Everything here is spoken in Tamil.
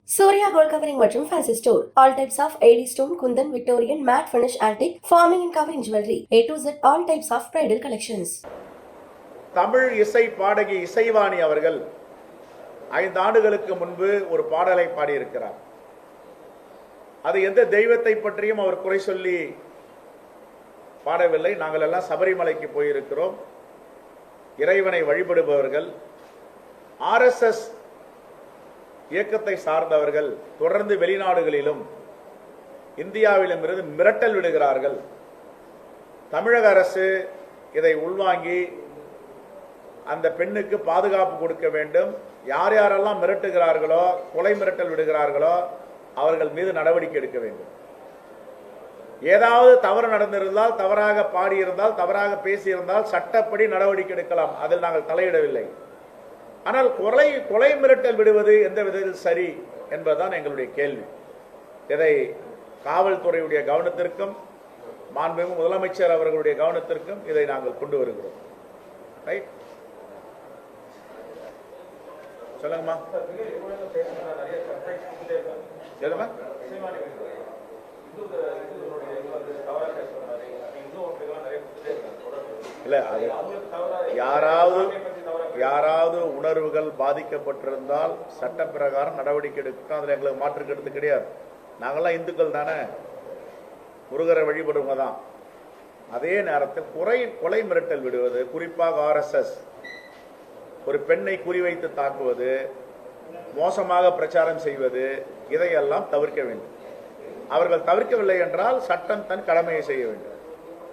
Surya Gold Covering மற்றும் Fancy Store. All types of AD stone, Kundan, Victorian, matte finish, antique, forming and covering jewelry. A to Z all types of bridal collections. Tamil இசை பாடகி இசைவாணி அவர்கள் 5 ஆண்டுகளுக்கு முன்பு ஒரு பாடலை பாடியிருக்கிறார். அது எந்த தெய்வத்தை பற்றியும் அவர் குறை சொல்லி பாடவில்லை. நாங்கள் எல்லாம் சபரிமலைக்கு போயிருக்கிறோம். இறைவனை வழிபடுபவர்கள், RSS இயக்கத்தை சார்ந்தவர்கள் தொடர்ந்து வெளிநாடுகளிலும் இந்தியாவிலும் இருந்து மிரட்டல் விடுகிறார்கள். தமிழக அரசு இதை உள்வாங்கி அந்த பெண்ணுக்கு பாதுகாப்பு கொடுக்க வேண்டும். யார் யாரெல்லாம் மிரட்டுகிறார்களோ, கொலை மிரட்டல் விடுகிறார்களோ அவர்கள் மீது நடவடிக்கை எடுக்க வேண்டும். ஏதாவது தவறு நடந்திருந்தால், தவறாக பாடியிருந்தால், தவறாக பேசியிருந்தால் சட்டப்படி நடவடிக்கை எடுக்கலாம். அதில் நாங்கள் தலையிடவில்லை. ஆனால் கொலை மிரட்டல் விடுவது எந்த விதத்தில் சரி என்பதுதான் எங்களுடைய கேள்வி. இதை காவல்துறையுடைய கவனத்திற்கும் மாண்புமிகு முதலமைச்சர் அவர்களுடைய கவனத்திற்கும் இதை நாங்கள் கொண்டு வருகிறோம். ரைட், சொல்லுங்கம்மா. சொல்லுங்க. இல்ல, அது யாராவது உணர்வுகள் பாதிக்கப்பட்டிருந்தால் சட்ட பிரகாரம் நடவடிக்கை எடுக்கணும். அதுல எங்களுக்கு மாற்று கருத்து கிடையாது. நாங்கெல்லாம் இந்துக்கள் தானே, முருகரை வழிபடுவங்க தான். அதே நேரத்தில் கொலை மிரட்டல் விடுவது, குறிப்பாக RSS ஒரு பெண்ணை குறிவைத்து தாக்குவது, மோசமாக பிரச்சாரம் செய்வது, இதையெல்லாம் தவிர்க்க வேண்டும். அவர்கள் தவிர்க்கவில்லை என்றால் சட்டம் தன் கடமையை செய்ய வேண்டும்.